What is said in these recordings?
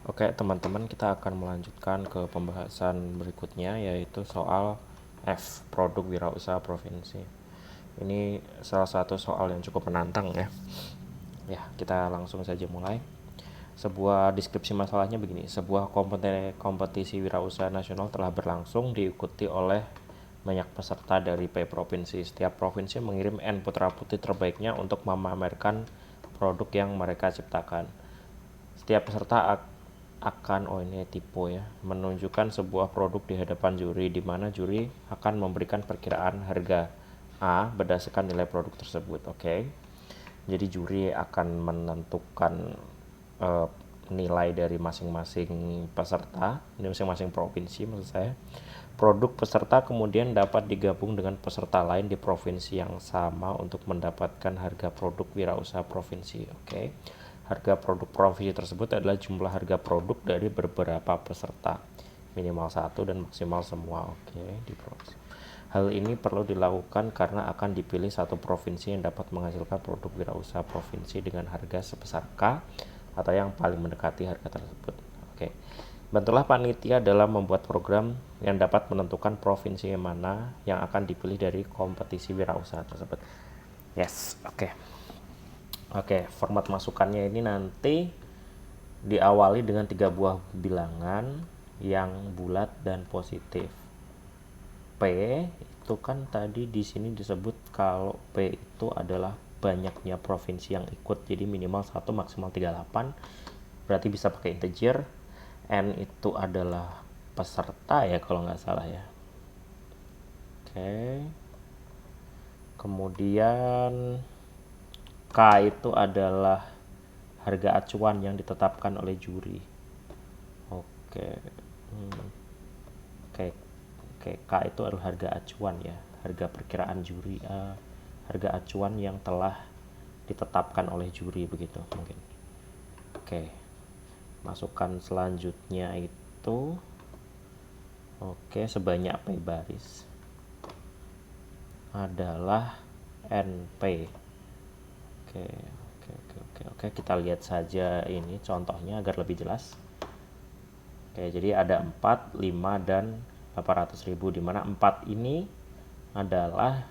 Oke, teman-teman, kita akan melanjutkan ke pembahasan berikutnya, yaitu soal F, produk wirausaha provinsi. Ini salah satu soal yang cukup menantang ya. Ya, kita langsung saja mulai. Sebuah deskripsi masalahnya begini: sebuah kompetisi wirausaha nasional telah berlangsung, diikuti oleh banyak peserta dari P provinsi. Setiap provinsi mengirim N putra-putri terbaiknya untuk memamerkan produk yang mereka ciptakan. Setiap peserta akan ini tipe ya, menunjukkan sebuah produk di hadapan juri, di mana juri akan memberikan perkiraan harga A berdasarkan nilai produk tersebut. Oke. Jadi juri akan menentukan eh, nilai dari masing-masing peserta, ini masing-masing provinsi maksud saya. Produk peserta kemudian dapat digabung dengan peserta lain di provinsi yang sama untuk mendapatkan harga produk wirausaha provinsi. Oke. Harga produk provinsi tersebut adalah jumlah harga produk dari beberapa peserta, minimal 1 dan maksimal semua. Oke, di provinsi. Hal ini perlu dilakukan karena akan dipilih satu provinsi yang dapat menghasilkan produk wirausaha provinsi dengan harga sebesar K atau yang paling mendekati harga tersebut. Oke. Bantulah panitia dalam membuat program yang dapat menentukan provinsi mana yang akan dipilih dari kompetisi wirausaha tersebut. Yes, oke. Oke, format masukannya ini nanti diawali dengan 3 buah bilangan yang bulat dan positif. P itu kan tadi di sini disebut kalau P itu adalah banyaknya provinsi yang ikut, jadi minimal 1 maksimal 38, berarti bisa pakai integer. N itu adalah peserta ya kalau nggak salah ya. Oke. Kemudian K itu adalah harga acuan yang ditetapkan oleh juri. Oke. Oke. Oke, K itu adalah harga acuan ya, harga perkiraan juri, harga acuan yang telah ditetapkan oleh juri begitu mungkin. Oke. Masukan selanjutnya itu sebanyak P baris adalah NP. Oke, kita lihat saja ini contohnya agar lebih jelas. Oke, jadi ada 4, 5, dan 800.000, di mana 4 ini adalah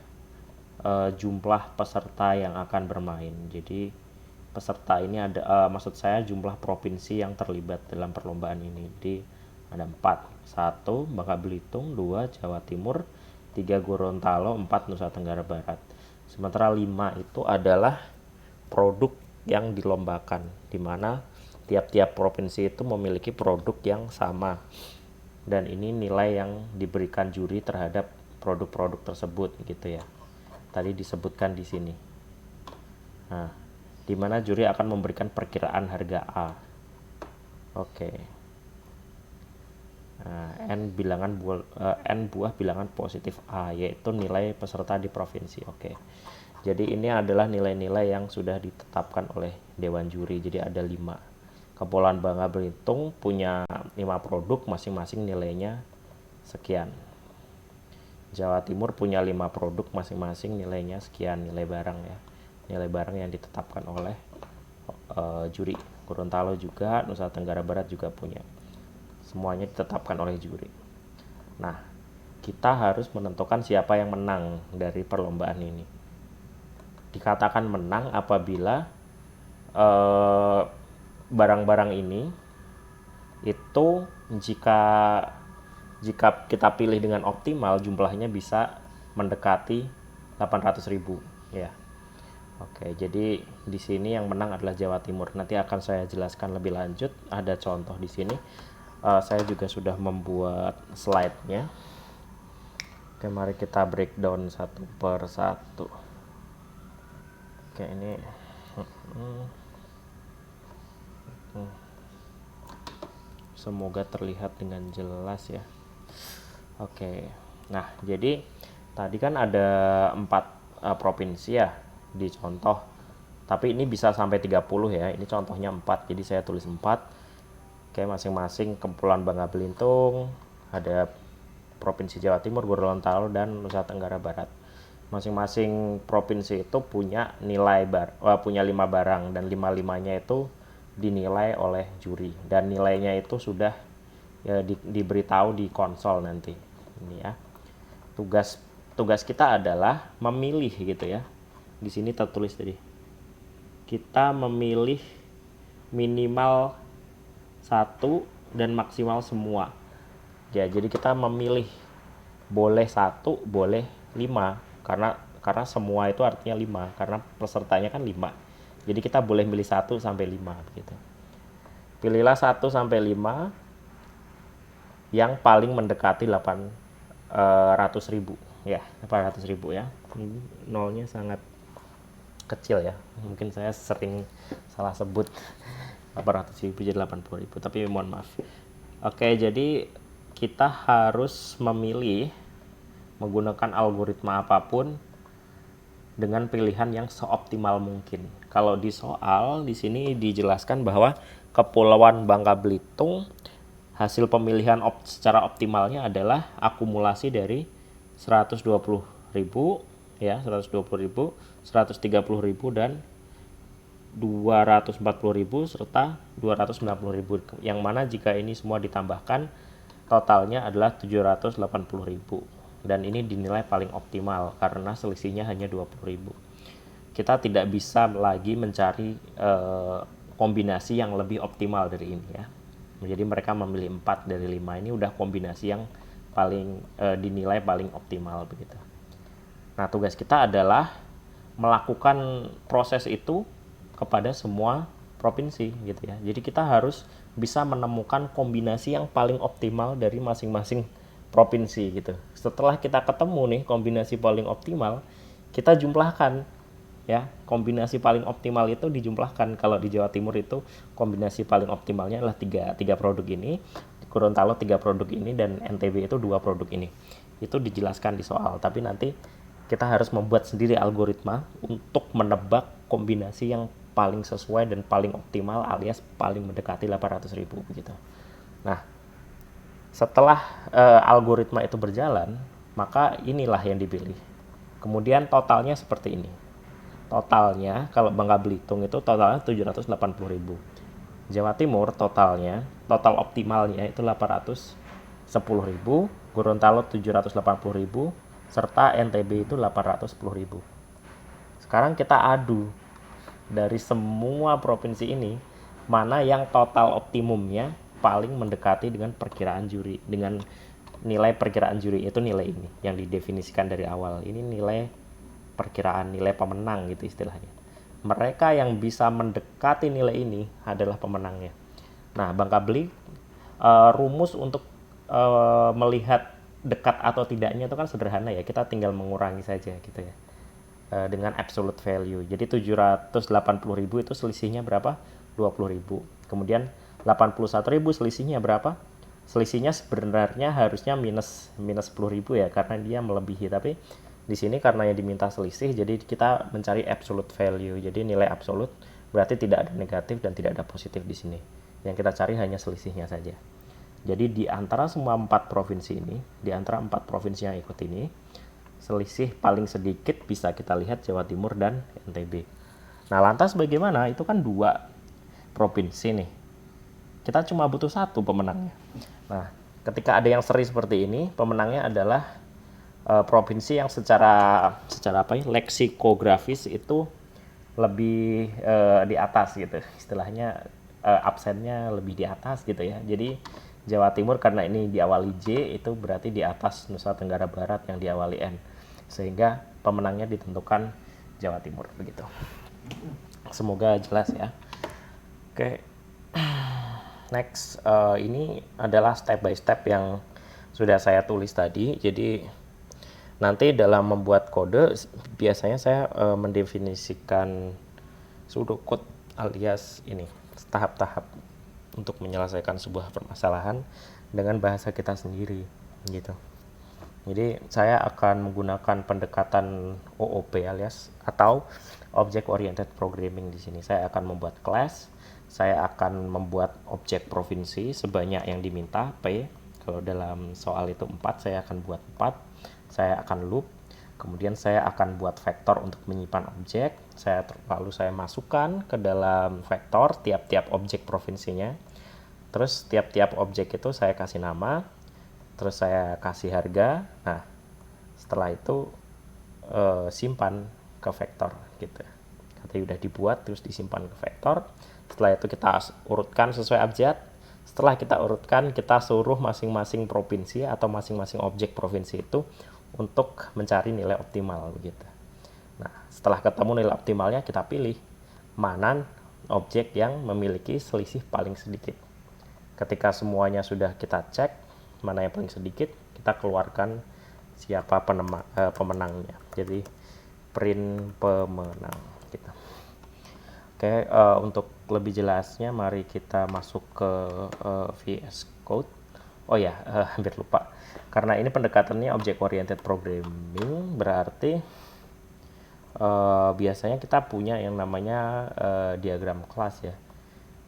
jumlah peserta yang akan bermain. Jadi peserta ini ada maksud saya jumlah provinsi yang terlibat dalam perlombaan ini. Jadi ada 4. 1 Bangka Belitung, 2 Jawa Timur, 3 Gorontalo, 4 Nusa Tenggara Barat. Sementara 5 itu adalah produk yang dilombakan, di mana tiap-tiap provinsi itu memiliki produk yang sama. Dan ini nilai yang diberikan juri terhadap produk-produk tersebut gitu ya. Tadi disebutkan di sini. Nah, di mana juri akan memberikan perkiraan harga A. Oke. Nah, N buah bilangan positif A, yaitu nilai peserta di provinsi. Oke. Jadi ini adalah nilai-nilai yang sudah ditetapkan oleh Dewan Juri. Jadi ada 5. Kepulauan Bangka Belitung punya 5 produk, masing-masing nilainya sekian. Jawa Timur punya 5 produk, masing-masing nilainya sekian, nilai barang ya. Nilai barang yang ditetapkan oleh juri. Gorontalo juga, Nusa Tenggara Barat juga punya. Semuanya ditetapkan oleh juri. Nah, kita harus menentukan siapa yang menang dari perlombaan ini. Dikatakan menang apabila barang-barang ini itu jika kita pilih dengan optimal, jumlahnya bisa mendekati 800.000 ya. Oke, jadi di sini yang menang adalah Jawa Timur. Nanti akan saya jelaskan lebih lanjut, ada contoh di sini. Saya juga sudah membuat slide-nya. Oke, mari kita breakdown satu per satu. Oke, ini semoga terlihat dengan jelas ya. Oke, nah jadi tadi kan ada 4 provinsi ya di contoh, tapi ini bisa sampai 30 ya. Ini contohnya 4, jadi saya tulis 4. Oke, masing-masing Kepulauan Bangka Belitung, ada Provinsi Jawa Timur, Gorontalo, dan Nusa Tenggara Barat. Masing-masing provinsi itu punya nilai punya 5 barang, dan 5-5-nya itu dinilai oleh juri, dan nilainya itu sudah ya, diberitahu di konsol nanti. Ini ya. Tugas kita adalah memilih gitu ya. Di sini tertulis tadi. Kita memilih minimal 1 dan maksimal semua. Ya, jadi kita memilih boleh 1, boleh 5, karena semua itu artinya 5, karena pesertanya kan 5. Jadi kita boleh milih 1 sampai 5 gitu. Pilihlah 1 sampai 5 yang paling mendekati 800.000 ya, 800.000 ya. Ini nolnya sangat kecil ya, mungkin saya sering salah sebut 800.000 jadi 80.000, tapi mohon maaf. Oke, jadi kita harus memilih menggunakan algoritma apapun dengan pilihan yang seoptimal mungkin. Kalau di soal di sini dijelaskan bahwa Kepulauan Bangka Belitung hasil pemilihan secara optimalnya adalah akumulasi dari 120.000 ya, 120.000, 130.000 dan 240.000 serta 290.000, yang mana jika ini semua ditambahkan totalnya adalah 780.000, dan ini dinilai paling optimal karena selisihnya hanya 20.000. Kita tidak bisa lagi mencari kombinasi yang lebih optimal dari ini ya. Jadi mereka memilih 4 dari 5, ini udah kombinasi yang paling dinilai paling optimal begitu. Nah, tugas kita adalah melakukan proses itu kepada semua provinsi gitu ya. Jadi kita harus bisa menemukan kombinasi yang paling optimal dari masing-masing provinsi gitu. Setelah kita ketemu nih kombinasi paling optimal, kita jumlahkan ya. Kombinasi paling optimal itu dijumlahkan. Kalau di Jawa Timur itu kombinasi paling optimalnya adalah 3 produk ini, Gorontalo 3 produk ini, dan NTB itu 2 produk ini. Itu dijelaskan di soal, tapi nanti kita harus membuat sendiri algoritma untuk menebak kombinasi yang paling sesuai dan paling optimal alias paling mendekati 800.000 begitu. Nah, setelah algoritma itu berjalan, maka inilah yang dipilih. Kemudian totalnya seperti ini. Totalnya kalau Bangka Belitung itu totalnya 780.000. Jawa Timur total optimalnya itu 810.000, Gorontalo 780.000, serta NTB itu 810.000. Sekarang kita adu dari semua provinsi ini mana yang total optimumnya paling mendekati dengan perkiraan juri, dengan nilai perkiraan juri. Itu nilai ini yang didefinisikan dari awal. Ini nilai perkiraan, nilai pemenang gitu istilahnya. Mereka yang bisa mendekati nilai ini adalah pemenangnya. Nah, Bangka Beli rumus untuk melihat dekat atau tidaknya itu kan sederhana ya, kita tinggal mengurangi saja gitu ya, dengan absolute value. Jadi 780.000 itu selisihnya berapa? 20.000. Kemudian 81.000 selisihnya berapa? Selisihnya sebenarnya harusnya minus 10.000 ya, karena dia melebihi, tapi di sini karena yang diminta selisih, jadi kita mencari absolute value. Jadi nilai absolut berarti tidak ada negatif dan tidak ada positif di sini. Yang kita cari hanya selisihnya saja. Jadi di antara semua 4 provinsi ini, di antara 4 provinsi yang ikut ini, selisih paling sedikit bisa kita lihat Jawa Timur dan NTB. Nah, lantas bagaimana? Itu kan 2 provinsi nih. Kita cuma butuh 1 pemenangnya. Nah, ketika ada yang seri seperti ini, pemenangnya adalah provinsi yang secara apa ya, leksikografis itu lebih di atas gitu. Istilahnya absennya lebih di atas gitu ya. Jadi Jawa Timur karena ini diawali J, itu berarti di atas Nusa Tenggara Barat yang diawali N. Sehingga pemenangnya ditentukan Jawa Timur begitu. Semoga jelas ya. Oke. Next, ini adalah step by step yang sudah saya tulis tadi. Jadi nanti dalam membuat kode biasanya saya mendefinisikan pseudocode alias ini tahap-tahap untuk menyelesaikan sebuah permasalahan dengan bahasa kita sendiri gitu. Jadi saya akan menggunakan pendekatan OOP alias atau Object Oriented Programming di sini. Saya akan membuat class, saya akan membuat objek provinsi sebanyak yang diminta P. Kalau dalam soal itu 4, saya akan buat 4. Saya akan loop. Kemudian saya akan buat vektor untuk menyimpan objek. lalu saya masukkan ke dalam vektor tiap-tiap objek provinsinya. Terus tiap-tiap objek itu saya kasih nama, terus saya kasih harga. Nah, setelah itu simpan ke vektor gitu. Katanya udah dibuat terus disimpan ke vektor. Setelah itu kita urutkan sesuai abjad. Setelah kita urutkan, kita suruh masing-masing provinsi atau masing-masing objek provinsi itu untuk mencari nilai optimal begitu. Nah, setelah ketemu nilai optimalnya, kita pilih mana objek yang memiliki selisih paling sedikit. Ketika semuanya sudah kita cek mana yang paling sedikit, kita keluarkan siapa pemenangnya. Jadi print pemenang gitu. Oke, untuk lebih jelasnya mari kita masuk ke VS Code. Oh ya, hampir lupa. Karena ini pendekatannya object oriented programming, berarti biasanya kita punya yang namanya diagram kelas ya.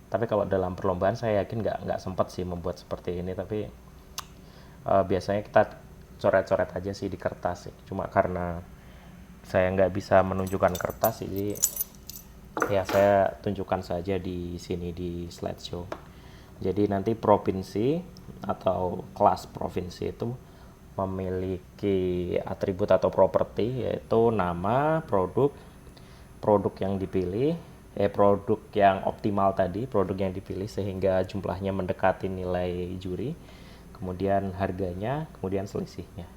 Tapi kalau dalam perlombaan saya yakin nggak sempat sih membuat seperti ini. Tapi biasanya kita coret-coret aja sih di kertas sih. Cuma karena saya nggak bisa menunjukkan kertas, jadi ya saya tunjukkan saja di sini di slideshow. Jadi nanti provinsi atau kelas provinsi itu memiliki atribut atau properti, yaitu nama, produk yang dipilih, produk yang optimal tadi, produk yang dipilih sehingga jumlahnya mendekati nilai juri, kemudian harganya, kemudian selisihnya.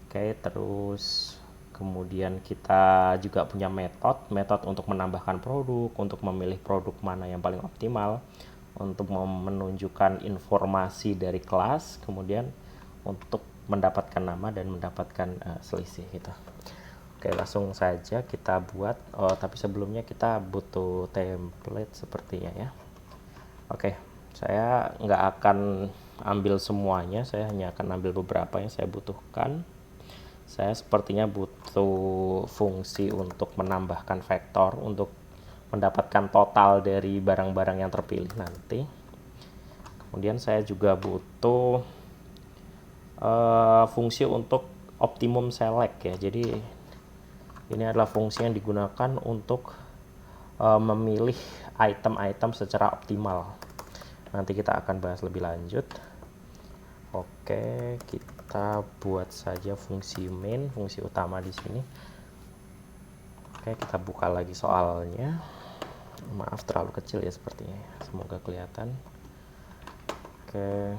Oke, terus kemudian kita juga punya metode untuk menambahkan produk, untuk memilih produk mana yang paling optimal, untuk menunjukkan informasi dari kelas, kemudian untuk mendapatkan nama dan mendapatkan selisih gitu. Oke, langsung saja kita buat. Tapi sebelumnya kita butuh template sepertinya ya. Oke, saya nggak akan ambil semuanya, saya hanya akan ambil beberapa yang saya butuhkan. Saya sepertinya butuh fungsi untuk menambahkan vektor untuk mendapatkan total dari barang-barang yang terpilih nanti. Kemudian saya juga butuh fungsi untuk optimum select ya. Jadi ini adalah fungsi yang digunakan untuk memilih item-item secara optimal. Nanti kita akan bahas lebih lanjut. Oke, kita buat saja fungsi main, fungsi utama di sini. Oke, kita buka lagi soalnya. Maaf terlalu kecil ya sepertinya. Semoga kelihatan. Oke,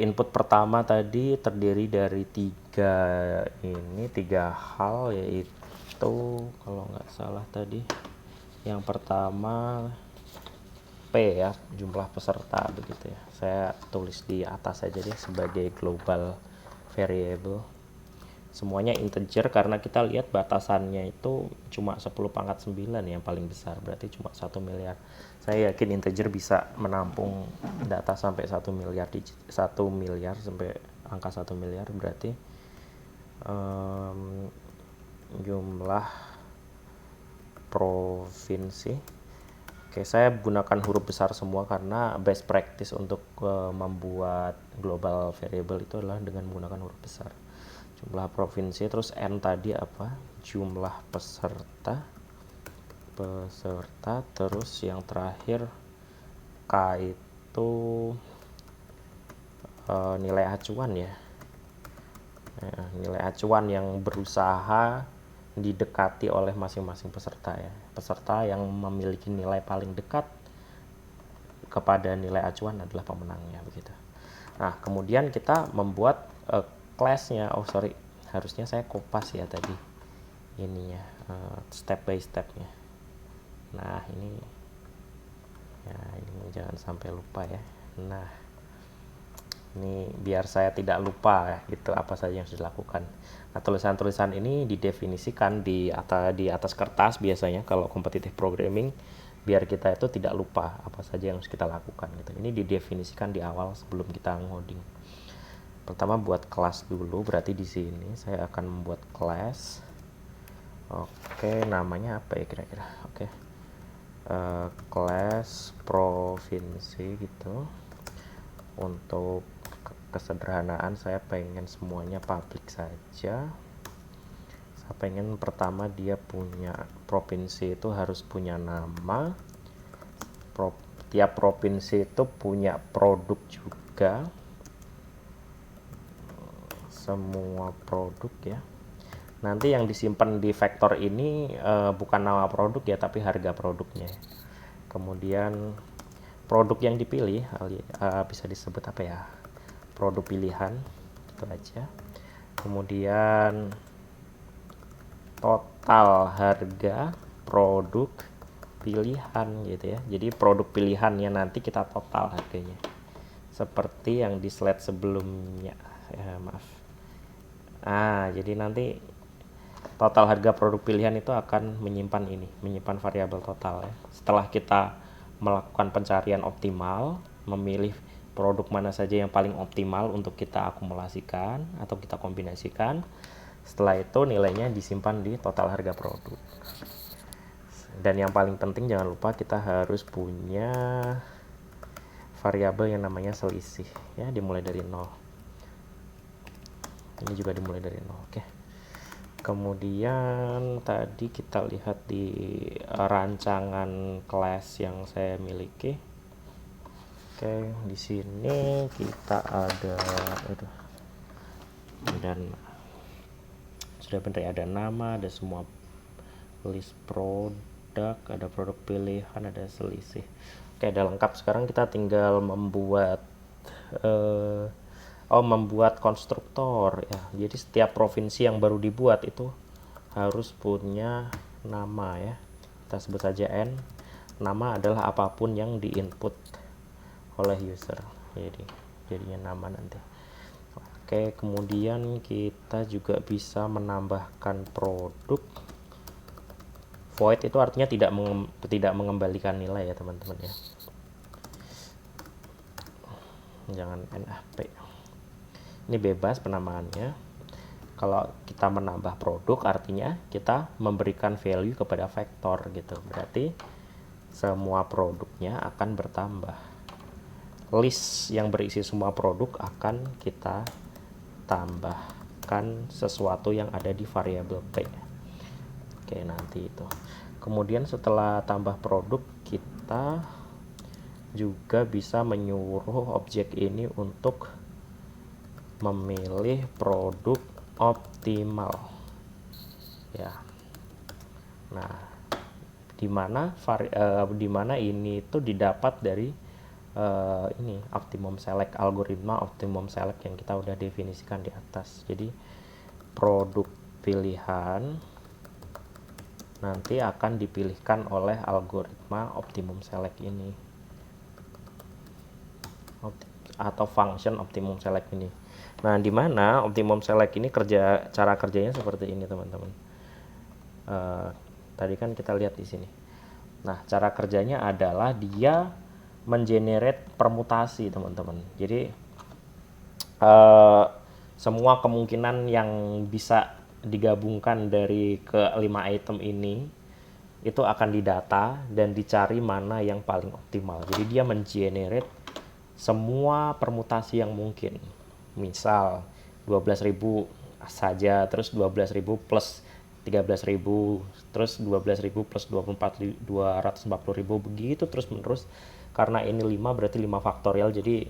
input pertama tadi terdiri dari tiga hal, yaitu kalau nggak salah tadi yang pertama P ya, jumlah peserta begitu ya. Saya tulis di atas saja deh sebagai global variable. Semuanya integer karena kita lihat batasannya itu cuma 10⁻⁹ yang paling besar, berarti cuma 1 miliar. Saya yakin integer bisa menampung data sampai 1 miliar digit, 1 miliar sampai angka 1 miliar, berarti jumlah provinsi. Oke, saya gunakan huruf besar semua karena best practice untuk membuat global variable itu adalah dengan menggunakan huruf besar. Jumlah provinsi, terus N tadi apa? Jumlah peserta, terus yang terakhir K itu nilai acuan ya. Nilai acuan yang berusaha didekati oleh masing-masing peserta ya. Peserta yang memiliki nilai paling dekat kepada nilai acuan adalah pemenangnya begitu. Nah, kemudian kita membuat class-nya. Harusnya saya kopas ya tadi ininya, step by step-nya. Nah, ini jangan sampai lupa ya. Nah, ini biar saya tidak lupa ya, gitu apa saja yang harus dilakukan. Nah, tulisan-tulisan ini didefinisikan di atas kertas biasanya kalau competitive programming, biar kita itu tidak lupa apa saja yang harus kita lakukan gitu. Ini didefinisikan di awal sebelum kita ngoding. Pertama buat kelas dulu, berarti di sini saya akan membuat kelas. Oke, namanya apa ya kira-kira? Oke, kelas provinsi gitu. Untuk kesederhanaan saya pengen semuanya public saja. pengen pertama dia punya provinsi itu harus punya nama, tiap provinsi itu punya produk juga, semua produk ya. Nanti yang disimpan di vektor ini bukan nama produk ya, tapi harga produknya. Kemudian produk yang dipilih bisa disebut apa ya, produk pilihan, itu aja. Kemudian total harga produk pilihan gitu ya. Jadi produk pilihannya nanti kita total harganya, seperti yang di slide sebelumnya ya, maaf. Jadi nanti total harga produk pilihan itu akan menyimpan variabel total ya. Setelah kita melakukan pencarian optimal, memilih produk mana saja yang paling optimal untuk kita akumulasikan atau kita kombinasikan, setelah itu nilainya disimpan di total harga produk. Dan yang paling penting jangan lupa kita harus punya variabel yang namanya selisih ya, dimulai dari 0. Ini juga dimulai dari 0. Oke. Kemudian tadi kita lihat di rancangan kelas yang saya miliki. Oke, di sini kita ada dan sudah benar ya, ada nama, ada semua list produk, ada produk pilihan, ada selisih. Oke, udah lengkap. Sekarang kita tinggal membuat membuat konstruktor ya. Jadi setiap provinsi yang baru dibuat itu harus punya nama ya. Kita sebut saja N. Nama adalah apapun yang diinput oleh user. Jadinya nama nanti. Oke, kemudian kita juga bisa menambahkan produk. Void itu artinya tidak mengembalikan nilai ya teman-teman ya. Jangan NAP. Ini bebas penamaannya. Kalau kita menambah produk artinya kita memberikan value kepada vektor gitu. Berarti semua produknya akan bertambah. List yang berisi semua produk akan kita tambahkan sesuatu yang ada di variabel P. Oke, nanti itu. Kemudian setelah tambah produk, kita juga bisa menyuruh objek ini untuk memilih produk optimal ya. Nah, di mana ini itu didapat dari ini optimum select, algoritma optimum select yang kita udah definisikan di atas. Jadi produk pilihan nanti akan dipilihkan oleh algoritma optimum select ini atau function optimum select ini. Nah, di mana optimum select ini cara kerjanya seperti ini teman-teman. Tadi kan kita lihat di sini. Nah, cara kerjanya adalah dia mengenerate permutasi teman-teman. Jadi semua kemungkinan yang bisa digabungkan dari kelima item ini itu akan didata dan dicari mana yang paling optimal. Jadi dia mengenerate semua permutasi yang mungkin. Misal 12.000 saja, terus 12.000 plus 13.000, terus 12.000 plus 240.000 begitu terus menerus. Karena ini 5 berarti 5 faktorial, jadi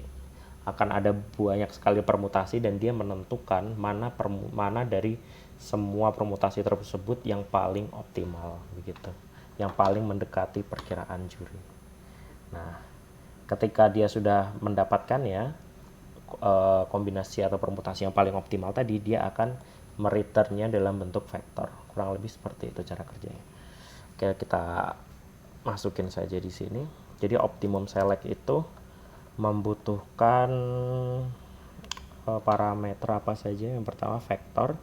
akan ada banyak sekali permutasi dan dia menentukan mana dari semua permutasi tersebut yang paling optimal begitu, yang paling mendekati perkiraan juri. Nah, ketika dia sudah mendapatkan ya kombinasi atau permutasi yang paling optimal tadi, dia akan mereturnnya dalam bentuk vektor. Kurang lebih seperti itu cara kerjanya. Oke, kita masukin saja di sini. Jadi optimum select itu membutuhkan parameter apa saja? Yang pertama vektor.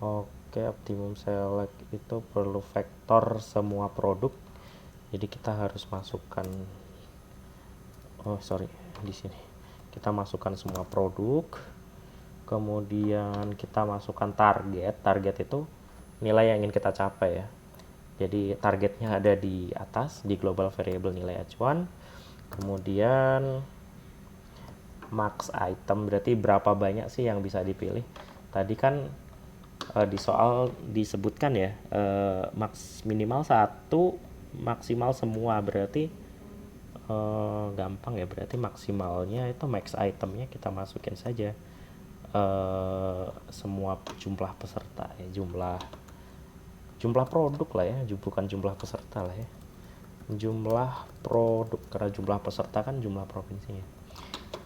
Oke, optimum select itu perlu vektor semua produk. Jadi kita harus masukkan di sini. Kita masukkan semua produk. Kemudian kita masukkan target. Target itu nilai yang ingin kita capai ya. Jadi targetnya ada di atas di global variable nilai acuan. Kemudian max item berarti berapa banyak sih yang bisa dipilih. Tadi kan di soal disebutkan ya, minimal satu, maksimal semua, berarti gampang ya, berarti maksimalnya itu max itemnya kita masukin saja semua jumlah peserta ya, jumlah produk lah ya, bukan jumlah peserta lah ya, jumlah produk, karena jumlah peserta kan jumlah provinsinya.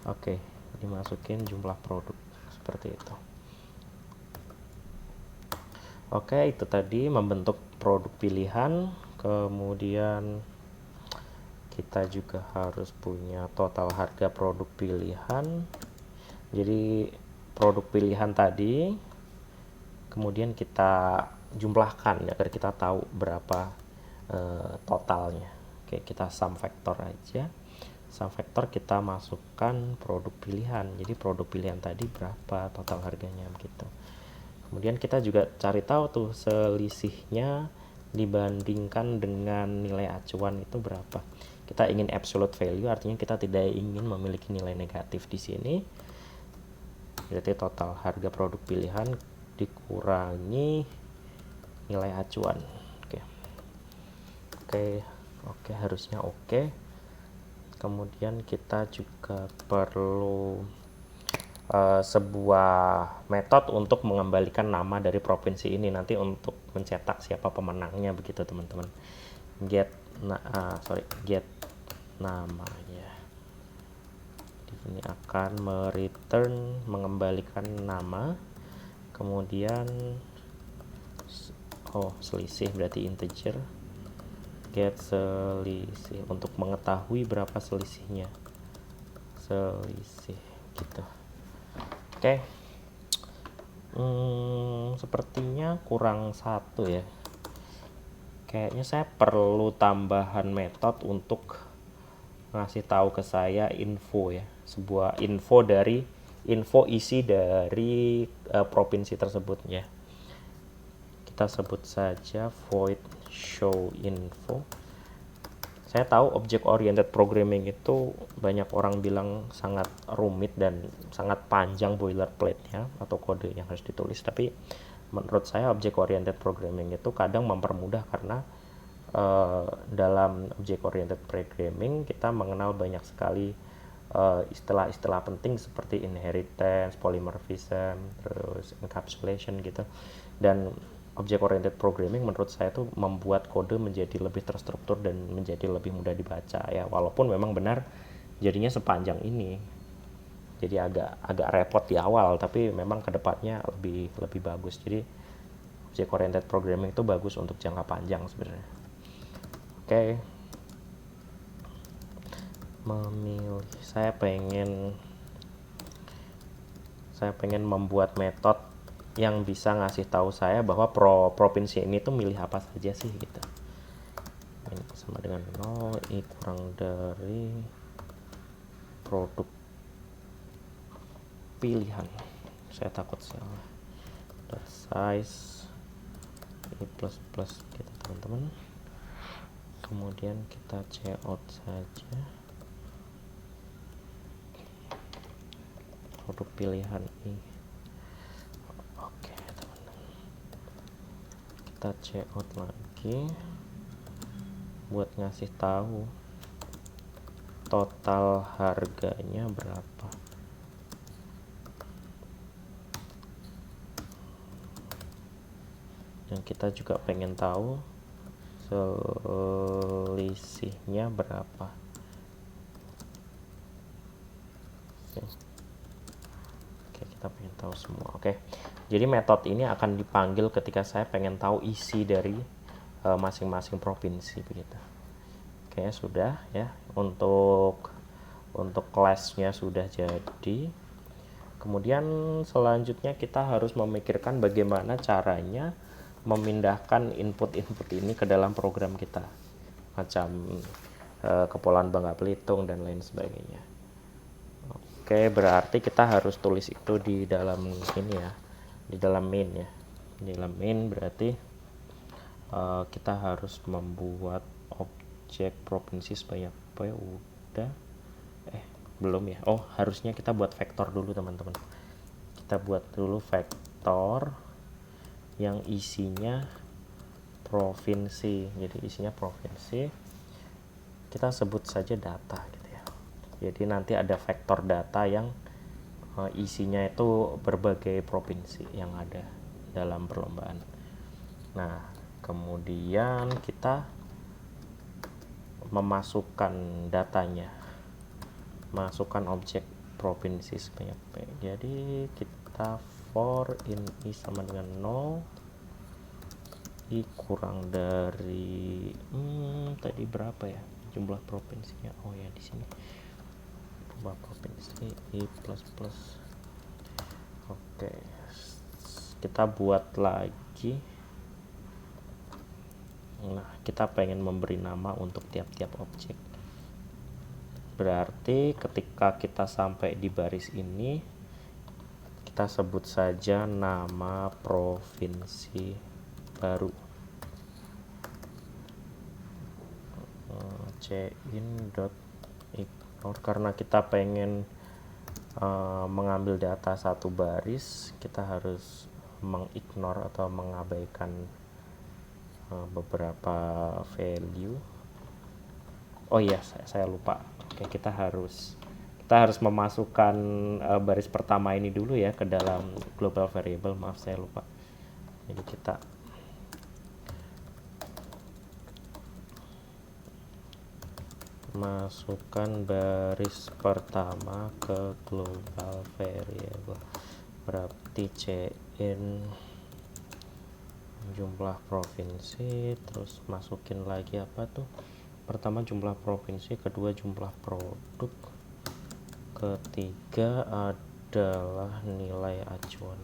Oke, dimasukin jumlah produk seperti itu. Oke, itu tadi membentuk produk pilihan. Kemudian kita juga harus punya total harga produk pilihan. Jadi produk pilihan tadi kemudian kita jumlahkan ya, agar kita tahu berapa totalnya. Oke, kita sum factor aja. Sum factor kita masukkan produk pilihan. Jadi produk pilihan tadi berapa total harganya begitu. Kemudian kita juga cari tahu tuh selisihnya dibandingkan dengan nilai acuan itu berapa. Kita ingin absolute value, artinya kita tidak ingin memiliki nilai negatif di sini. Berarti total harga produk pilihan dikurangi nilai acuan. Oke, harusnya oke. Kemudian kita juga perlu sebuah metode untuk mengembalikan nama dari provinsi ini nanti untuk mencetak siapa pemenangnya begitu teman-teman. Get namanya. Di sini akan mengembalikan nama. Kemudian selisih berarti integer. Get selisih untuk mengetahui berapa selisihnya. Selisih gitu. Oke. Sepertinya kurang satu ya. Kayaknya saya perlu tambahan metode untuk ngasih tahu ke saya info ya. Sebuah info isi dari provinsi tersebut ya. Kita sebut saja void show info. Saya tahu object oriented programming itu banyak orang bilang sangat rumit dan sangat panjang boilerplate-nya atau kode yang harus ditulis, tapi menurut saya object oriented programming itu kadang mempermudah karena dalam object oriented programming kita mengenal banyak sekali istilah-istilah penting seperti inheritance, polymorphism, terus encapsulation gitu. Dan object oriented programming menurut saya tuh membuat kode menjadi lebih terstruktur dan menjadi lebih mudah dibaca ya, walaupun memang benar jadinya sepanjang ini. Jadi agak repot di awal, tapi memang kedepannya lebih bagus. Jadi object oriented programming itu bagus untuk jangka panjang sebenarnya. Oke. Memilih saya pengen membuat metode yang bisa ngasih tahu saya bahwa provinsi ini tuh milih apa saja sih gitu. Ini sama dengan 0, ini kurang dari produk pilihan. Saya takut salah. Dot size ini plus gitu teman-teman. Kemudian kita cout saja produk pilihan ini. Oke teman-teman, kita cout lagi buat ngasih tahu total harganya berapa. Dan kita juga pengen tahu selisihnya berapa. Oke, kita pengen tahu semua. Oke, jadi metode ini akan dipanggil ketika saya pengen tahu isi dari masing-masing provinsi begitu. Kayaknya sudah ya, untuk kelasnya sudah jadi. Kemudian selanjutnya kita harus memikirkan bagaimana caranya memindahkan input-input ini ke dalam program kita, macam Kepulauan Bangka Belitung dan lain sebagainya. Oke, berarti kita harus tulis itu di dalam ini ya, di dalam main ya. Di dalam main berarti kita harus membuat objek provinsi sebanyak apa ya? Udah belum ya. Harusnya kita buat vektor dulu teman-teman. Kita buat dulu vektor yang isinya provinsi. Jadi isinya provinsi, kita sebut saja data gitu ya. Jadi nanti ada vektor data yang isinya itu berbagai provinsi yang ada dalam perlombaan. Nah, kemudian kita memasukkan datanya, masukkan objek provinsi sebanyak P. Jadi kita for in I sama dengan 0, I kurang dari tadi berapa ya jumlah provinsinya? Oh ya, di sini jumlah provinsi I plus plus. Oke, kita buat lagi. Nah, kita pengen memberi nama untuk tiap-tiap objek. Berarti ketika kita sampai di baris ini, kita sebut saja nama provinsi baru. Cin.ignore, karena kita pengen mengambil data satu baris, kita harus mengignore atau mengabaikan beberapa value. Oh iya, saya lupa. Oke, kita harus memasukkan baris pertama ini dulu ya ke dalam global variable. Maaf, saya lupa. Jadi kita masukkan baris pertama ke global variable. Berarti cin jumlah provinsi, terus masukin lagi apa tuh? Pertama jumlah provinsi, kedua jumlah produk, ketiga adalah nilai acuan.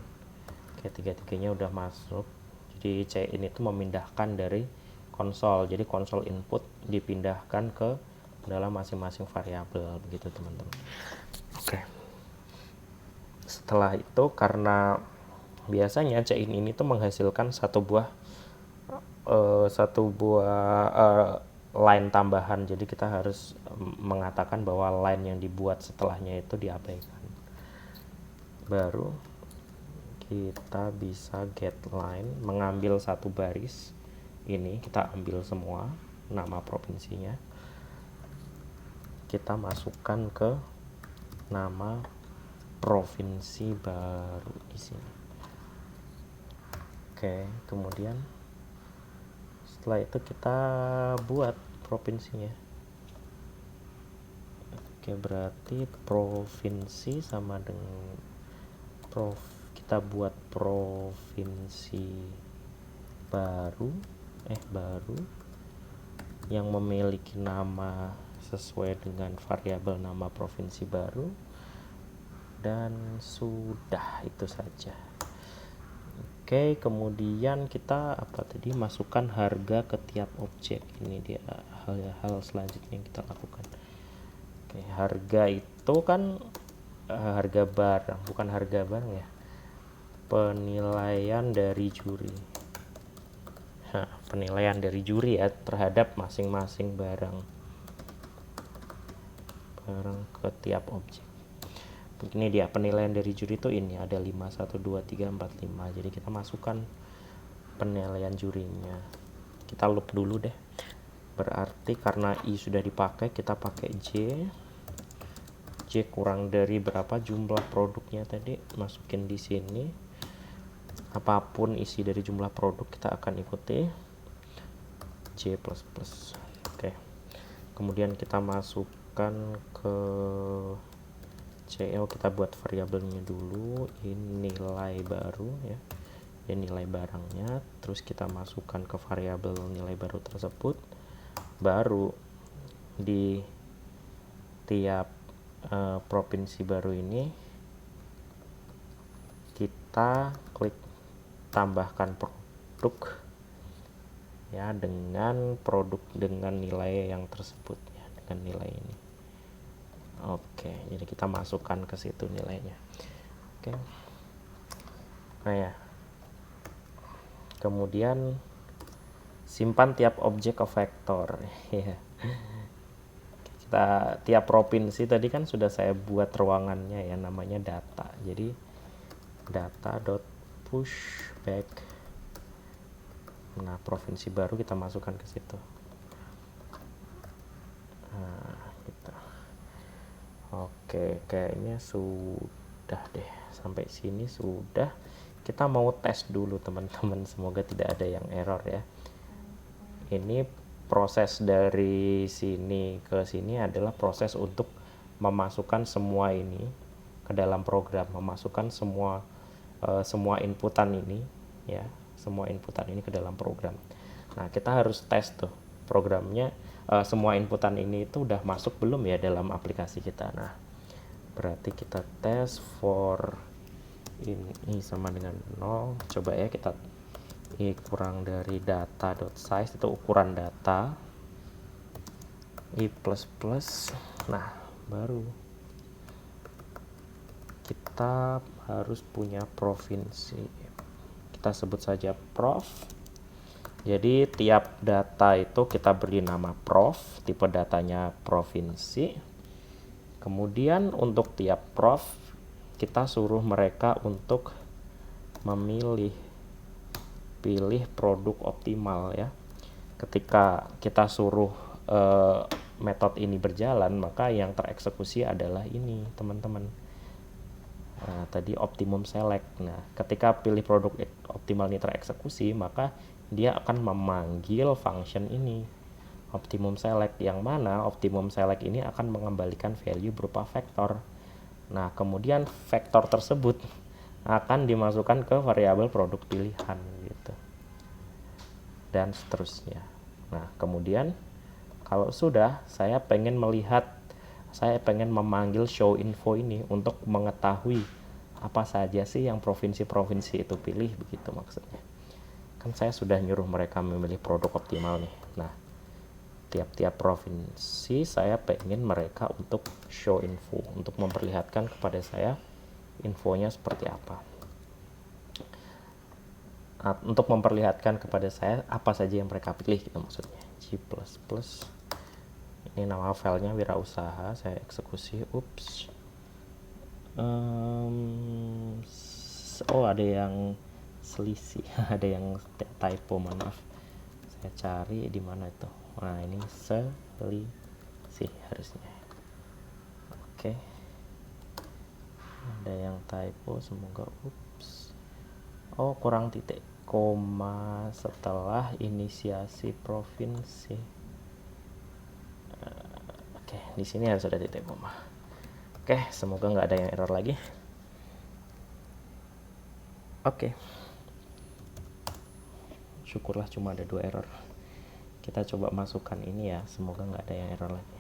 Oke, tiga-tiganya udah masuk. Jadi cin itu memindahkan dari konsol. Jadi konsol input dipindahkan ke dalam masing-masing variabel, begitu teman-teman. Oke. Setelah itu, karena biasanya cin ini tuh menghasilkan satu buah line tambahan. Jadi kita harus mengatakan bahwa line yang dibuat setelahnya itu diabaikan. Baru kita bisa get line, mengambil satu baris ini, kita ambil semua nama provinsinya, kita masukkan ke nama provinsi baru di sini. Oke, kemudian setelah itu kita buat provinsinya. Oke, berarti provinsi sama dengan kita buat provinsi baru yang memiliki nama sesuai dengan variabel nama provinsi baru, dan sudah, itu saja. Oke, kemudian kita masukkan harga ke tiap objek. Ini dia hal selanjutnya yang kita lakukan. Oke, harga itu kan harga barang, bukan harga barang ya, penilaian dari juri. Nah, penilaian dari juri ya terhadap masing-masing barang ke tiap objek. Ini dia penilaian dari juri itu, ini ada 5, 1, 2, 3, 4, 5. Jadi kita masukkan penilaian jurinya. Kita loop dulu deh. Berarti karena I sudah dipakai, kita pakai J kurang dari berapa jumlah produknya tadi, masukin di sini. Apapun isi dari jumlah produk kita akan ikuti J++. Oke. Kemudian kita masukkan ke kita buat variabelnya dulu, ini nilai baru ya, ini nilai barangnya. Terus kita masukkan ke variabel nilai baru tersebut. Baru di tiap provinsi baru ini kita klik tambahkan produk ya, dengan produk dengan nilai yang tersebut ya, dengan nilai ini. Oke, jadi kita masukkan ke situ nilainya. Oke. Nah ya, kemudian simpan tiap objek ke vektor ya. Kita tiap provinsi tadi kan sudah saya buat ruangannya ya, namanya data. Jadi data.pushback Nah, provinsi baru kita masukkan ke situ. Nah, gitu. Oke, kayaknya sudah deh. Sampai sini sudah. Kita mau tes dulu teman-teman, semoga tidak ada yang error ya. Ini proses dari sini ke sini adalah proses untuk memasukkan semua ini ke dalam program, memasukkan semua inputan ini ya, semua inputan ini ke dalam program. Nah, kita harus tes tuh programnya, semua inputan ini itu udah masuk belum ya dalam aplikasi kita. Nah, berarti kita tes for ini sama dengan 0. Coba ya kita kurang dari data.size itu ukuran data i++. Nah, baru kita harus punya provinsi. Kita sebut saja prof. Jadi tiap data itu kita beri nama prof, tipe datanya provinsi. Kemudian untuk tiap prof kita suruh mereka untuk pilih produk optimal ya. Ketika kita suruh metode ini berjalan, maka yang tereksekusi adalah ini teman-teman. Nah, tadi optimum select. Nah, ketika pilih produk optimal ini tereksekusi, maka dia akan memanggil function ini optimum select, yang mana optimum select ini akan mengembalikan value berupa vektor. Nah, kemudian vektor tersebut akan dimasukkan ke variabel produk pilihan gitu. Dan seterusnya. Nah, kemudian kalau sudah, saya pengen memanggil show info ini untuk mengetahui apa saja sih yang provinsi-provinsi itu pilih, begitu maksudnya. Kan saya sudah nyuruh mereka memilih produk optimal nih. Nah, tiap-tiap provinsi saya pengen mereka untuk show info, untuk memperlihatkan kepada saya infonya seperti apa. Untuk memperlihatkan kepada saya apa saja yang mereka pilih gitu maksudnya. G++. Ini nama filenya wirausaha, saya eksekusi. Ada yang selisih, ada yang typo, maaf. Saya cari di mana itu. Nah, ini selisih harusnya. Oke. Ada yang typo, semoga kurang titik koma setelah inisiasi provinsi. Oke, di sini harus ada titik koma. Oke, semoga nggak ada yang error lagi. Oke. Syukurlah cuma ada 2 error. Kita coba masukkan ini ya, semoga nggak ada yang error lagi.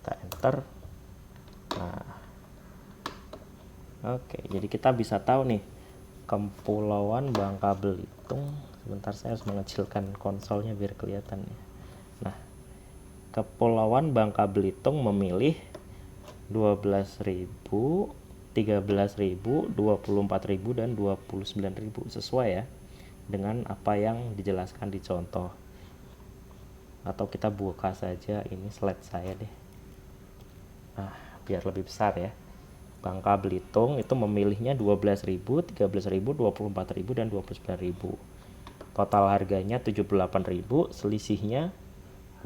Kita enter. Nah, oke, jadi kita bisa tahu nih Kepulauan Bangka Belitung. Sebentar, saya harus mengecilkan konsolnya biar kelihatan ya. Nah, Kepulauan Bangka Belitung memilih 12.000, 13.000, 24.000 dan 29.000 sesuai ya dengan apa yang dijelaskan di contoh. Atau kita buka saja ini slide saya deh. Nah, biar lebih besar ya. Bangka Belitung itu memilihnya 12.000, 13.000, 24.000 dan 29.000. Total harganya 78.000, selisihnya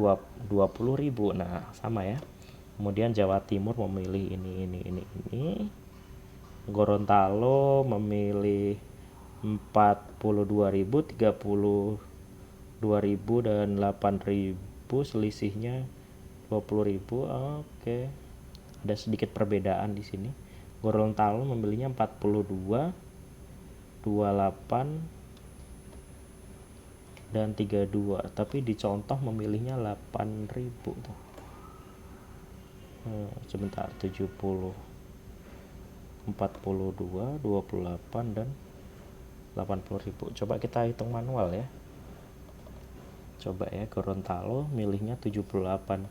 20.000. Nah, sama ya. Kemudian Jawa Timur memilih ini. Gorontalo memilih 42.000, 32.000 dan 8.000, selisihnya 20.000. Oke. Ada sedikit perbedaan di sini. Gorontalo memilihnya 42, 28 dan 32, tapi di contoh memilihnya 8.000 tuh. Sebentar, 70, 42, 28 dan 80.000. Coba kita hitung manual ya. Coba ya, Gorontalo milihnya 78.000.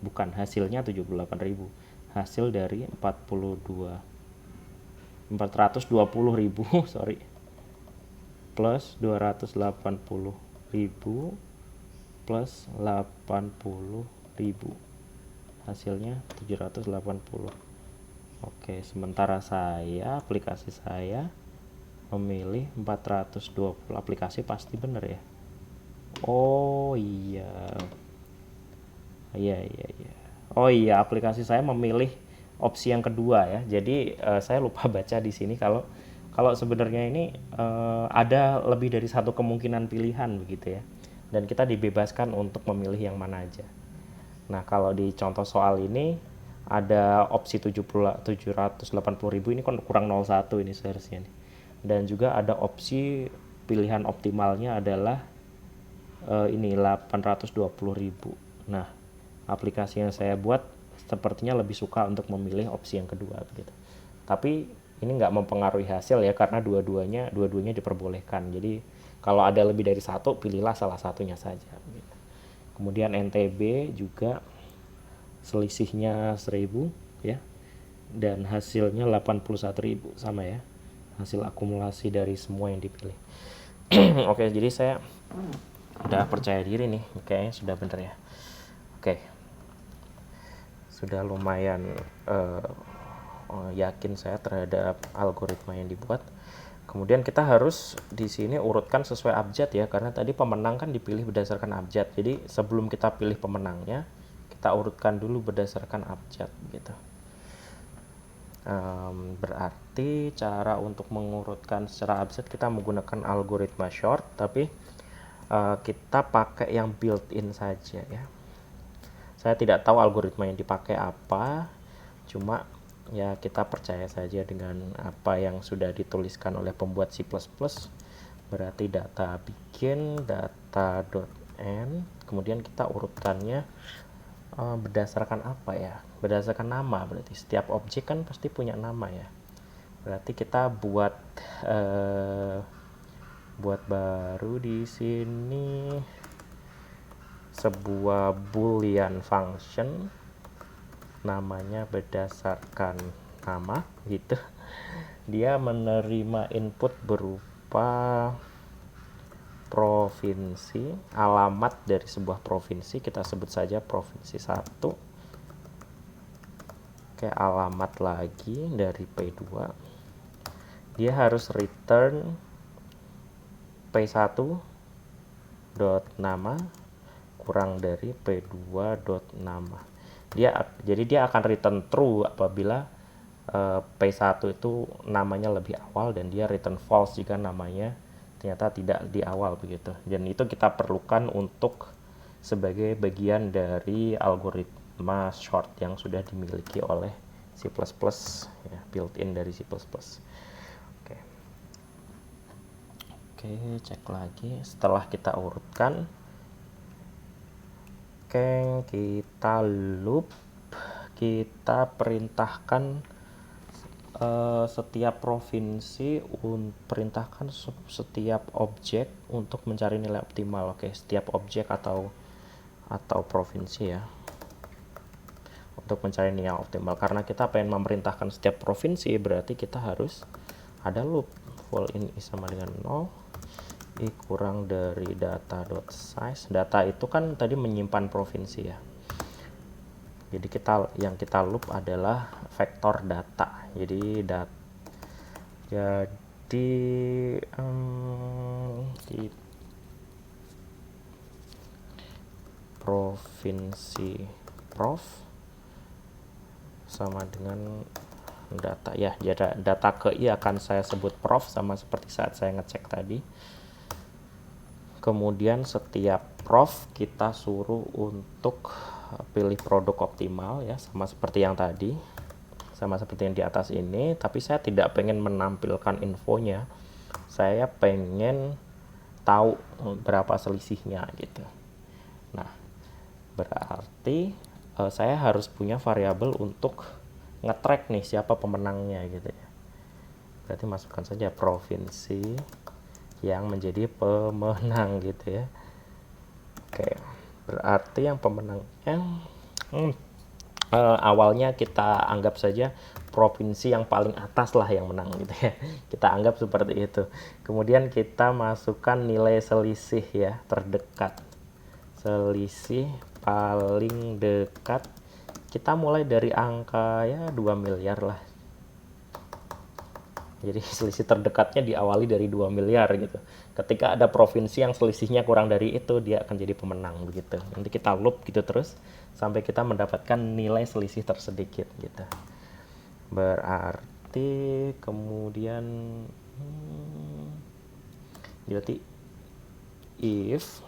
Bukan, hasilnya 78.000. Hasil dari 420.000 sorry, plus 280.000 plus 80.000, hasilnya 780. Oke, sementara aplikasi saya memilih 420 aplikasi pasti bener ya. Oh iya. Iya. Oh iya, aplikasi saya memilih opsi yang kedua ya. Jadi saya lupa baca di sini kalau kalau sebenarnya ini ada lebih dari satu kemungkinan pilihan begitu ya. Dan kita dibebaskan untuk memilih yang mana aja. Nah, kalau di contoh soal ini ada opsi 780.000 ini kan kurang 01 ini seharusnya nih. Dan juga ada opsi pilihan optimalnya adalah ini 820.000. Nah, aplikasi yang saya buat sepertinya lebih suka untuk memilih opsi yang kedua gitu. Tapi ini nggak mempengaruhi hasil ya karena dua-duanya diperbolehkan. Jadi kalau ada lebih dari satu pilihlah salah satunya saja. Gitu. Kemudian NTB juga selisihnya 1.000 ya dan hasilnya 81.000 sama ya, hasil akumulasi dari semua yang dipilih. Oke, jadi saya udah percaya diri nih, kayaknya sudah bener ya. Oke, sudah lumayan yakin saya terhadap algoritma yang dibuat. Kemudian kita harus di sini urutkan sesuai abjad ya, karena tadi pemenang kan dipilih berdasarkan abjad. Jadi sebelum kita pilih pemenangnya, kita urutkan dulu berdasarkan abjad gitu. Berarti cara untuk mengurutkan secara abjad kita menggunakan algoritma short, tapi kita pakai yang built-in saja ya. Saya tidak tahu algoritma yang dipakai apa, cuma ya kita percaya saja dengan apa yang sudah dituliskan oleh pembuat C++. Berarti data bikin, data.n, kemudian kita urutkannya berdasarkan apa ya? Berdasarkan nama. Berarti setiap objek kan pasti punya nama ya. Berarti kita buat baru di sini sebuah boolean function, namanya berdasarkan nama gitu. Dia menerima input berupa provinsi, alamat dari sebuah provinsi, kita sebut saja provinsi 1. Oke, alamat lagi dari P2. Dia harus return P1 dot nama kurang dari P2 dot nama. Jadi dia akan return true apabila P1 itu namanya lebih awal, dan dia return false jika namanya ternyata tidak di awal begitu. Dan itu kita perlukan untuk sebagai bagian dari algoritma short yang sudah dimiliki oleh C++, ya, built-in dari C++. Oke, cek lagi setelah kita urutkan. Oke, kita loop, kita perintahkan setiap provinsi, perintahkan setiap objek untuk mencari nilai optimal. Oke, setiap objek atau provinsi ya, untuk mencari nilai optimal. Karena kita pengen memerintahkan setiap provinsi, berarti kita harus ada loop. Val in i sama dengan 0, i kurang dari data.size. Data itu kan tadi menyimpan provinsi ya. Jadi yang kita loop adalah vektor data. Jadi provinsi prof sama dengan data ya. Data ke i akan saya sebut prof, sama seperti saat saya ngecek tadi. Kemudian setiap prof kita suruh untuk pilih produk optimal ya, sama seperti yang tadi, sama seperti yang di atas ini. Tapi saya tidak pengen menampilkan infonya, saya pengen tahu berapa selisihnya gitu. Nah, berarti saya harus punya variabel untuk nge-track nih siapa pemenangnya gitu ya. Berarti masukkan saja provinsi yang menjadi pemenang gitu ya. Oke, berarti yang pemenangnya awalnya kita anggap saja provinsi yang paling atas lah yang menang gitu ya. Kita anggap seperti itu. Kemudian kita masukkan nilai selisih ya, terdekat. Selisih paling dekat. Kita mulai dari angka ya 2 miliar lah. Jadi selisih terdekatnya diawali dari 2 miliar gitu. Ketika ada provinsi yang selisihnya kurang dari itu, dia akan jadi pemenang begitu. Nanti kita loop gitu terus sampai kita mendapatkan nilai selisih tersedikit gitu. Berarti kemudian berarti if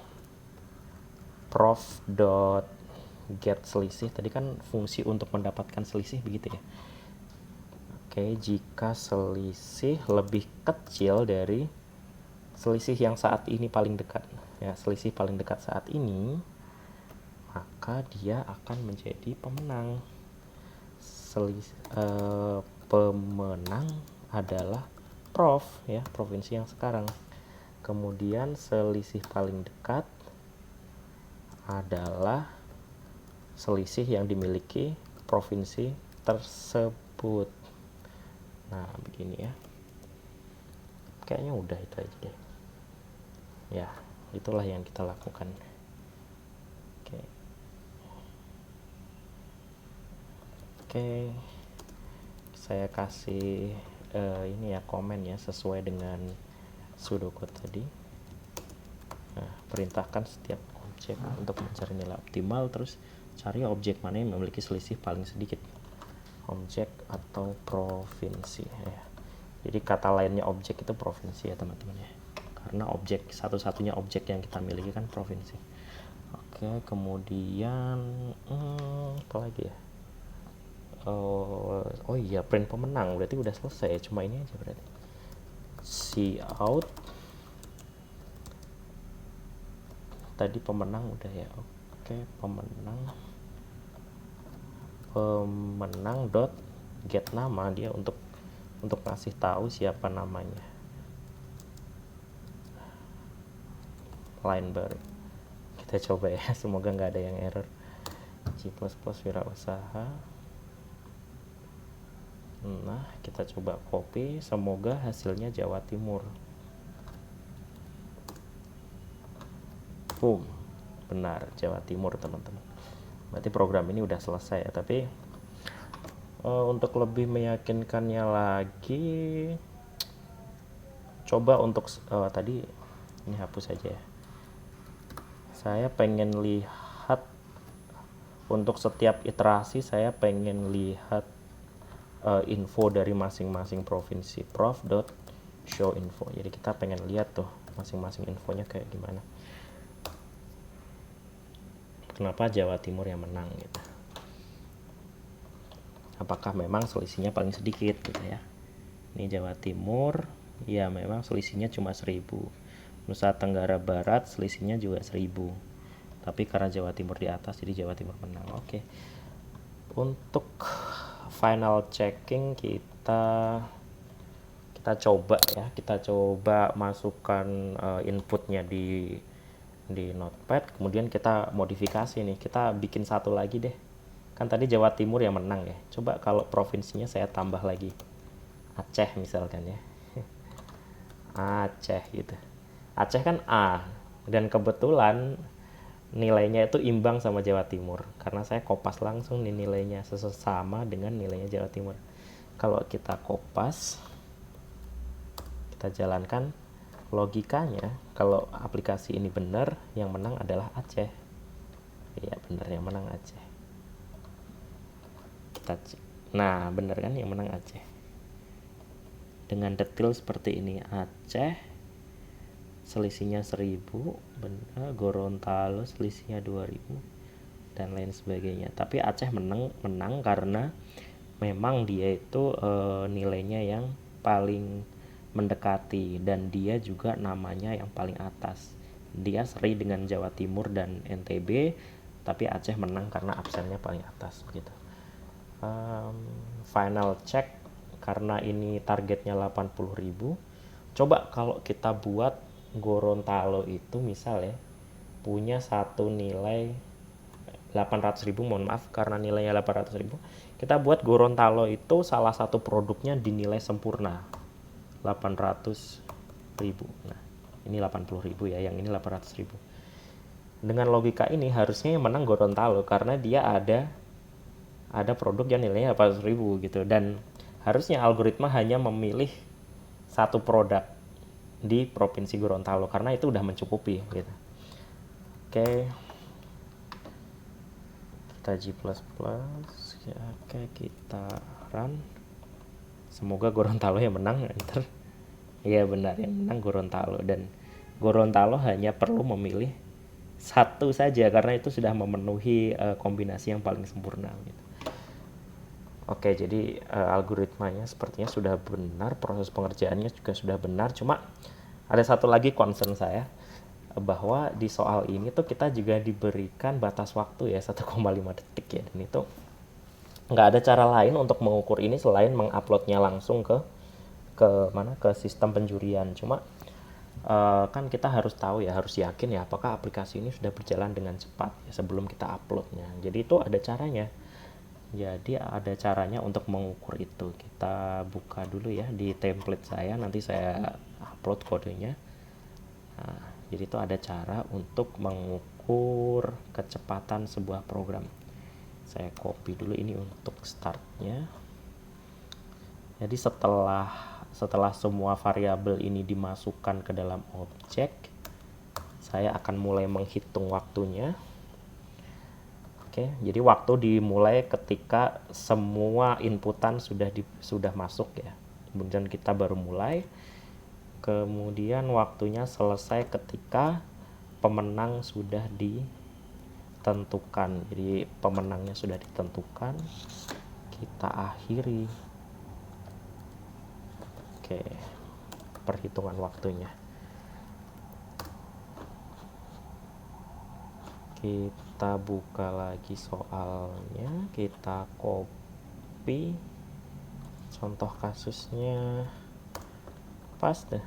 prof dot get selisih, tadi kan fungsi untuk mendapatkan selisih begitu ya. Oke, jika selisih lebih kecil dari selisih yang saat ini paling dekat, ya selisih paling dekat saat ini, maka dia akan menjadi pemenang. Pemenang adalah prof, ya provinsi yang sekarang. Kemudian selisih paling dekat adalah selisih yang dimiliki provinsi tersebut. Nah, begini ya. Kayaknya udah itu aja deh. Ya, itulah yang kita lakukan. Oke. Saya kasih ini ya komen ya sesuai dengan pseudocode tadi. Nah, perintahkan setiap objek untuk mencari nilai optimal, terus cari objek mana yang memiliki selisih paling sedikit. Objek atau provinsi ya. Jadi kata lainnya objek itu provinsi ya teman-teman ya. Karena objek, satu-satunya objek yang kita miliki kan provinsi. Oke, kemudian apa lagi ya? Oh iya, print pemenang berarti udah selesai ya, cuma ini aja berarti. Cout tadi pemenang udah ya. Oke, pemenang dot get nama, dia untuk ngasih tahu siapa namanya. Line baru kita coba ya, semoga nggak ada yang error. G++ wirausaha. Nah, kita coba copy, semoga hasilnya Jawa Timur. Boom, benar Jawa Timur teman-teman. Berarti program ini udah selesai ya, tapi untuk lebih meyakinkannya lagi, coba untuk tadi ini hapus aja ya. Saya pengen lihat untuk setiap iterasi, saya pengen lihat info dari masing-masing provinsi. Prof.show info. Jadi kita pengen lihat tuh masing-masing infonya kayak gimana. Kenapa Jawa Timur yang menang gitu. Apakah memang selisihnya paling sedikit gitu ya. Ini Jawa Timur, ya memang selisihnya cuma 1000. Nusa Tenggara Barat selisihnya juga 1000. Tapi karena Jawa Timur di atas, jadi Jawa Timur menang. Oke. Untuk final checking kita coba ya, kita coba masukkan inputnya di notepad, kemudian kita modifikasi nih, kita bikin satu lagi deh. Kan tadi Jawa Timur yang menang ya, coba kalau provinsinya saya tambah lagi Aceh misalkan ya. Aceh gitu. Aceh kan A, dan kebetulan nilainya itu imbang sama Jawa Timur, karena saya kopas langsung nih nilainya sesama dengan nilainya Jawa Timur. Kalau kita kopas, kita jalankan logikanya, kalau aplikasi ini benar, yang menang adalah Aceh. Iya benar, yang menang Aceh. Nah benar kan, yang menang Aceh. Dengan detail seperti ini, Aceh selisihnya 1000, benar. Gorontalo selisihnya 2000 dan lain sebagainya. Tapi Aceh menang karena memang dia itu nilainya yang paling mendekati, dan dia juga namanya yang paling atas. Dia seri dengan Jawa Timur dan NTB, tapi Aceh menang karena absennya paling atas gitu. Final check, karena ini targetnya 80.000. Coba kalau kita buat Gorontalo itu misal ya punya satu nilai 800.000, mohon maaf karena nilainya 800.000, kita buat Gorontalo itu salah satu produknya dinilai sempurna 800.000. Nah ini 80.000 ya, yang ini 800.000. Dengan logika ini harusnya yang menang Gorontalo karena dia ada produk yang nilainya 800.000 gitu, dan harusnya algoritma hanya memilih satu produk di Provinsi Gorontalo karena itu udah mencukupi gitu. Oke, kita G++, ya, oke kita run. Semoga Gorontalo yang menang. Enter. Iya benar, yang menang Gorontalo, dan Gorontalo hanya perlu memilih satu saja karena itu sudah memenuhi kombinasi yang paling sempurna gitu. Oke, jadi algoritmanya sepertinya sudah benar, proses pengerjaannya juga sudah benar, cuma ada satu lagi concern saya, bahwa di soal ini tuh kita juga diberikan batas waktu ya 1,5 detik ya, dan itu nggak ada cara lain untuk mengukur ini selain menguploadnya langsung ke sistem penjurian. Cuma kan kita harus tahu ya, harus yakin ya apakah aplikasi ini sudah berjalan dengan cepat ya sebelum kita uploadnya. Jadi itu ada caranya. Jadi ada caranya untuk mengukur itu. Kita buka dulu ya di template saya, nanti saya upload kodenya. Nah, jadi itu ada cara untuk mengukur kecepatan sebuah program. Saya copy dulu ini untuk startnya. Jadi setelah semua variabel ini dimasukkan ke dalam objek, saya akan mulai menghitung waktunya. Oke, jadi waktu dimulai ketika semua inputan sudah masuk ya. Kemudian kita baru mulai. Kemudian waktunya selesai ketika pemenang sudah ditentukan. Jadi pemenangnya sudah ditentukan. Kita akhiri. Oke, perhitungan waktunya. Kita buka lagi soalnya, kita copy contoh kasusnya, pas deh.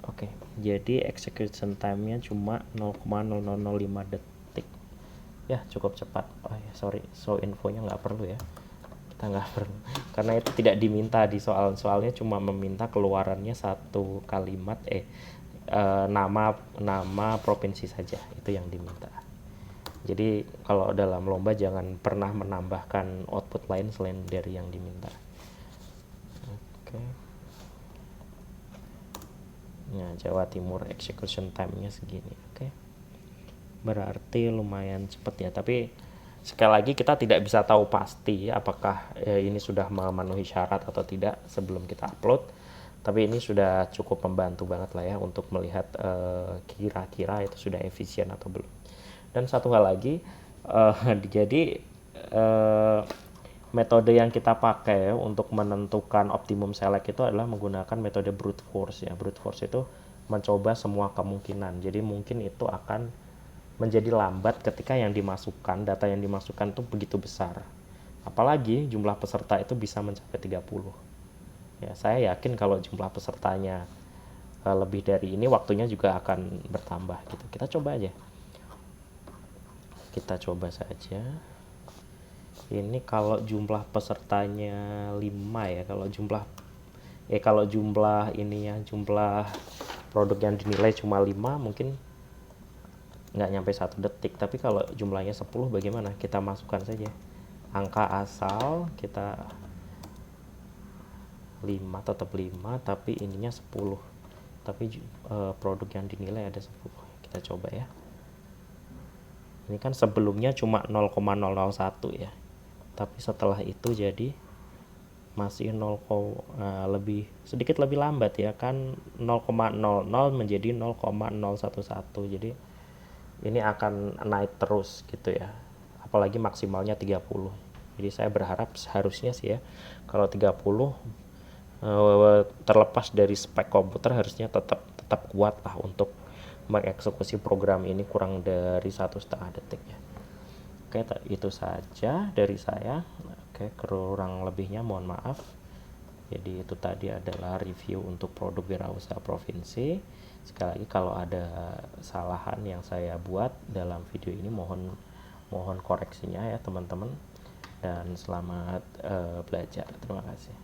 Oke, jadi execution time-nya cuma 0,0005 detik ya, cukup cepat. Oh ya, sorry, so infonya nggak perlu ya, kita nggak perlu karena itu tidak diminta di soalnya, cuma meminta keluarannya satu kalimat nama provinsi saja, itu yang diminta. Jadi kalau dalam lomba jangan pernah menambahkan output lain selain dari yang diminta. Oke. Nah, Jawa Timur execution time-nya segini. Oke. Berarti lumayan cepat ya, tapi sekali lagi kita tidak bisa tahu pasti apakah ini sudah memenuhi syarat atau tidak sebelum kita upload. Tapi ini sudah cukup membantu banget lah ya untuk melihat kira-kira itu sudah efisien atau belum. Dan satu hal lagi, jadi metode yang kita pakai untuk menentukan optimum select itu adalah menggunakan metode brute force ya. Brute force itu mencoba semua kemungkinan. Jadi mungkin itu akan menjadi lambat ketika data yang dimasukkan itu begitu besar. Apalagi jumlah peserta itu bisa mencapai 30. Ya, saya yakin kalau jumlah pesertanya lebih dari ini, waktunya juga akan bertambah gitu. Kita coba aja. Kita coba saja. Ini kalau jumlah pesertanya 5 ya, kalau jumlah produk yang dinilai cuma 5 mungkin nggak nyampe 1 detik. Tapi kalau jumlahnya 10 bagaimana? Kita masukkan saja angka asal, kita 5, tetap 5, tapi ininya 10, tapi produk yang dinilai ada 10. Kita coba ya. Ini kan sebelumnya cuma 0,001 ya, tapi setelah itu jadi masih sedikit lebih lambat ya kan, 0,00 menjadi 0,011. Jadi ini akan naik terus gitu ya, apalagi maksimalnya 30. Jadi saya berharap seharusnya sih ya, kalau 30 terlepas dari spek komputer harusnya tetap kuat lah untuk mengeksekusi program ini kurang dari 1,5 detik ya. Oke, itu saja dari saya. Oke, kurang lebihnya mohon maaf. Jadi itu tadi adalah review untuk produk wirausaha provinsi. Sekali lagi kalau ada kesalahan yang saya buat dalam video ini mohon koreksinya ya teman-teman, dan selamat belajar. Terima kasih.